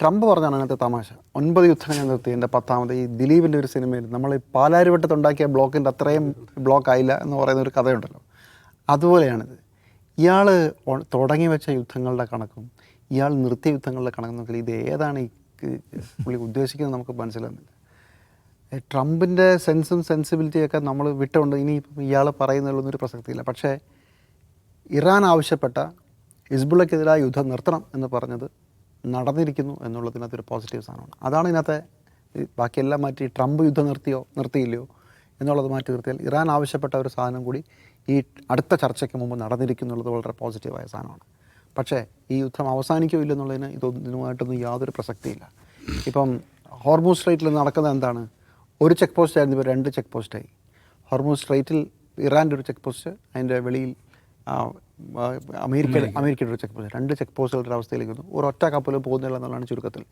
Trump പറഞ്ഞാണ് അതിനകത്ത് തമാശ. 9 യുദ്ധങ്ങൾ ഞാൻ നിർത്തി എൻ്റെ 10ാമത്. ഈ ദിലീപിൻ്റെ ഒരു സിനിമയിൽ നമ്മൾ ഈ പാലാരിവട്ടത്തുണ്ടാക്കിയ ബ്ലോക്കിൻ്റെ അത്രയും ബ്ലോക്ക് ആയില്ല എന്ന് പറയുന്ന ഒരു കഥയുണ്ടല്ലോ. അതുപോലെയാണിത്. ഇയാൾ തുടങ്ങി വെച്ച യുദ്ധങ്ങളുടെ കണക്കും ഇയാൾ നിർത്തിയ യുദ്ധങ്ങളുടെ കണക്കും നോക്കിയാൽ ഇത് ഏതാണ് ഈ പുള്ളി ഉദ്ദേശിക്കുന്നത് നമുക്ക് മനസ്സിലാകുന്നില്ല. ട്രംപിൻ്റെ സെൻസും സെൻസിബിലിറ്റിയൊക്കെ നമ്മൾ വിട്ടുകൊണ്ട് ഇനി ഇയാൾ പറയുന്നതിലൊന്നും പ്രസക്തിയില്ല. പക്ഷേ ഇറാൻ ആവശ്യപ്പെട്ട ഹിസ്ബുള്ളക്കെതിരായ യുദ്ധം നിർത്തണം എന്ന് പറഞ്ഞത് നടന്നിരിക്കുന്നു എന്നുള്ളതിനകത്തൊരു പോസിറ്റീവ് സാധനമാണ്. അതാണ് ഇതിനകത്തെ. ബാക്കിയെല്ലാം മാറ്റി ട്രംപ് യുദ്ധം നിർത്തിയില്ലയോ എന്നുള്ളത് മാറ്റി നിർത്തിയാൽ ഇറാൻ ആവശ്യപ്പെട്ട ഒരു സാധനം കൂടി ഈ അടുത്ത ചർച്ചയ്ക്ക് മുമ്പ് നടന്നിരിക്കുന്നു എന്നുള്ളത് വളരെ പോസിറ്റീവായ സാധനമാണ്. പക്ഷേ ഈ യുദ്ധം അവസാനിക്കോ ഇല്ലെന്നുള്ളതിന് ഇതിനുമായിട്ടൊന്നും യാതൊരു പ്രസക്തിയില്ല. ഇപ്പം ഹോർമൂസ് സ്ട്രൈറ്റിൽ നടക്കുന്നത് എന്താണ്? ഒരു ചെക്ക് പോസ്റ്റ് ആയിരുന്നു, ഇപ്പോൾ 2 ചെക്ക് പോസ്റ്റായി. ഹോർമൂസ് സ്ട്രൈറ്റിൽ ഇറാൻ്റെ ഒരു ചെക്ക് പോസ്റ്റ്, അതിൻ്റെ വെളിയിൽ അമേരിക്കയുടെ ഒരു ചെക്ക് പോസ്റ്റ്, 2 ചെക്ക് പോസ്റ്റുകളുടെ അവസ്ഥയിലേക്ക് വന്നു. ഒരൊറ്റ കപ്പലും പോകുന്നില്ല എന്നുള്ളതാണ് ചുരുക്കത്തിൽ.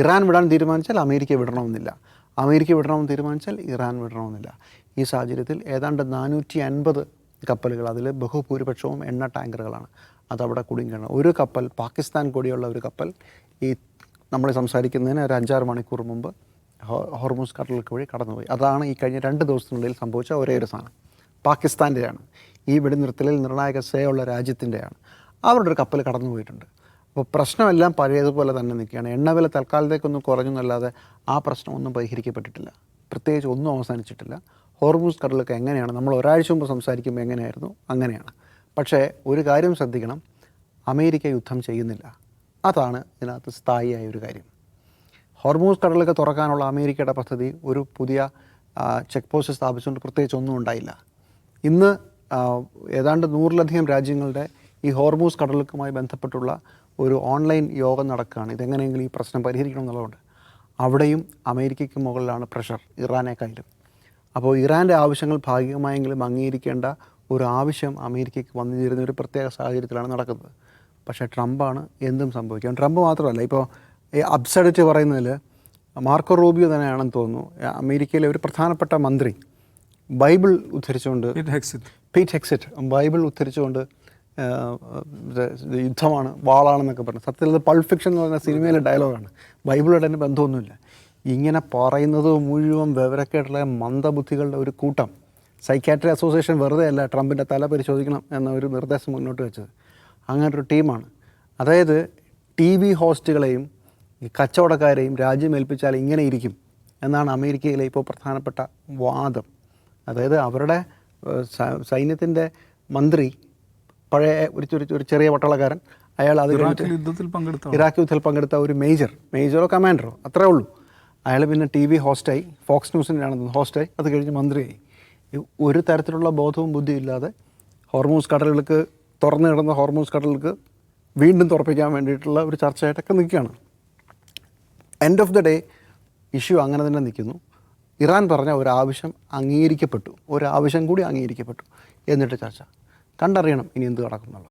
ഇറാൻ വിടാൻ തീരുമാനിച്ചാൽ അമേരിക്ക വിടണമെന്നില്ല, അമേരിക്ക വിടണമെന്ന് തീരുമാനിച്ചാൽ ഇറാൻ വിടണമെന്നില്ല. ഈ സാഹചര്യത്തിൽ ഏതാണ്ട് 450 കപ്പലുകൾ, അതിൽ ബഹുഭൂരിപക്ഷവും എണ്ണ ടാങ്കറുകളാണ്, അതവിടെ കുടുങ്ങിയാണ്. ഒരു കപ്പൽ, പാകിസ്ഥാൻ കൂടിയുള്ള ഒരു കപ്പൽ, ഈ നമ്മൾ സംസാരിക്കുന്നതിന് ഒരു 5-6 മണിക്കൂർ മുമ്പ് ഹോർമൂസ് കടലിലേക്ക് വഴി കടന്നുപോയി. അതാണ് ഈ കഴിഞ്ഞ 2 ദിവസത്തിനുള്ളിൽ സംഭവിച്ച ഒരേ ഒരു സാധനം. പാകിസ്ഥാൻ്റെയാണ്. ഈ വെടിനിർത്തലിൽ നിർണായക ശ്രേയമുള്ള രാജ്യത്തിൻ്റെയാണ്. അവരുടെ ഒരു കപ്പൽ കടന്നു പോയിട്ടുണ്ട്. അപ്പോൾ പ്രശ്നമെല്ലാം പഴയതുപോലെ തന്നെ നിൽക്കുകയാണ്. എണ്ണവില തൽക്കാലത്തേക്കൊന്നും കുറഞ്ഞു എന്നല്ലാതെ ആ പ്രശ്നമൊന്നും പരിഹരിക്കപ്പെട്ടിട്ടില്ല. പ്രത്യേകിച്ച് ഒന്നും അവസാനിച്ചിട്ടില്ല. ഹോർമൂസ് കടലൊക്കെ എങ്ങനെയാണ്, നമ്മൾ ഒരാഴ്ച മുമ്പ് സംസാരിക്കുമ്പോൾ എങ്ങനെയായിരുന്നു അങ്ങനെയാണ്. പക്ഷേ ഒരു കാര്യം ശ്രദ്ധിക്കണം, അമേരിക്ക യുദ്ധം ചെയ്യുന്നില്ല. അതാണ് ഇതിനകത്ത് സ്ഥായിയായ ഒരു കാര്യം. ഹോർമൂസ് കടലൊക്കെ തുറക്കാനുള്ള അമേരിക്കയുടെ പദ്ധതി ഒരു പുതിയ ചെക്ക് പോസ്റ്റ് സ്ഥാപിച്ചുകൊണ്ട് പ്രത്യേകിച്ച് ഒന്നും ഉണ്ടായില്ല. ഇന്ന് ഏതാണ്ട് 100ലധികം രാജ്യങ്ങളുടെ ഈ ഹോർമൂസ് കടലുമായി ബന്ധപ്പെട്ടുള്ള ഒരു ഓൺലൈൻ യോഗം നടക്കുകയാണ്. ഇതെങ്ങനെയെങ്കിലും ഈ പ്രശ്നം പരിഹരിക്കണം എന്നുള്ളതുകൊണ്ട് അവിടെയും അമേരിക്കയ്ക്ക് മുകളിലാണ് പ്രഷർ ഇറാനേക്കാളും. അപ്പോൾ ഇറാൻ്റെ ആവശ്യങ്ങൾ ഭാഗികമായെങ്കിലും അംഗീകരിക്കേണ്ട ഒരു ആവശ്യം അമേരിക്കയ്ക്ക് വന്നു ചേരുന്ന ഒരു പ്രത്യേക സാഹചര്യത്തിലാണ് നടക്കുന്നത്. പക്ഷേ ട്രംപാണ് എന്തും സംഭവിക്കാം. ട്രംപ് മാത്രമല്ല, ഇപ്പോൾ ഈ അബ്സഡിറ്റ് പറയുന്നതിൽ മാർക്കോ റൂബിയോ തന്നെയാണെന്ന് തോന്നുന്നു. അമേരിക്കയിലെ ഒരു പ്രധാനപ്പെട്ട മന്ത്രി ബൈബിൾ ഉദ്ധരിച്ചുകൊണ്ട്, പീറ്റ് ഹെക്സിറ്റ് ബൈബിൾ ഉദ്ധരിച്ചുകൊണ്ട് യുദ്ധമാണ്, വാളാണെന്നൊക്കെ പറഞ്ഞു. സത്യത്തിൽ അത് പൾപ്പ് ഫിക്ഷൻ എന്ന് പറയുന്ന സിനിമയിലെ ഡയലോഗാണ്. ബൈബിളോട് തന്നെ ബന്ധമൊന്നുമില്ല. ഇങ്ങനെ പറയുന്നത് മുഴുവൻ വിവരക്കേട്ടുള്ള മന്ദബുദ്ധികളുടെ ഒരു കൂട്ടം. സൈക്യാട്രി അസോസിയേഷൻ വെറുതെ അല്ല ട്രംപിൻ്റെ തല പരിശോധിക്കണം എന്ന ഒരു നിർദ്ദേശം മുന്നോട്ട് വെച്ചത്. അങ്ങനൊരു ടീമാണ്. അതായത് TV ഹോസ്റ്റുകളെയും ഈ കച്ചവടക്കാരെയും രാജ്യം ഏൽപ്പിച്ചാൽ ഇങ്ങനെ ഇരിക്കും എന്നാണ് അമേരിക്കയിലെ ഇപ്പോൾ പ്രധാനപ്പെട്ട വാദം. അതായത് അവരുടെ സൈന്യത്തിൻ്റെ മന്ത്രി, പഴയ ഒരു ചെറിയ പട്ടാളക്കാരൻ, അയാൾ അത് ഇറാഖ് യുദ്ധത്തിൽ പങ്കെടുത്ത ഒരു മേജറോ കമാൻഡറോ അത്രേ ഉള്ളൂ. അയാൾ പിന്നെ TV ഹോസ്റ്റായി, ഫോക്സ് ന്യൂസിൻ്റെയാണെന്ന് ഹോസ്റ്റായി, അത് കഴിഞ്ഞ് മന്ത്രിയായി. ഒരു തരത്തിലുള്ള ബോധവും ബുദ്ധിയും ഇല്ലാതെ ഹോർമൂസ് കടലുകൾക്ക്, തുറന്നു കിടന്ന ഹോർമൂസ് കടലുകൾക്ക് വീണ്ടും തുറപ്പിക്കാൻ വേണ്ടിയിട്ടുള്ള ഒരു ചർച്ചയായിട്ടൊക്കെ നിൽക്കുകയാണ്. End of the day issue അങ്ങനെ തന്നെ നിൽക്കുന്നു. ഇറാൻ പറഞ്ഞ ഒരാവശ്യം അംഗീകരിക്കപ്പെട്ടു, ഒരാവശ്യം കൂടി അംഗീകരിക്കപ്പെട്ടു. എന്നിട്ട് ചർച്ച കണ്ടറിയണം ഇനി എന്ത് നടക്കുന്നുള്ളത്.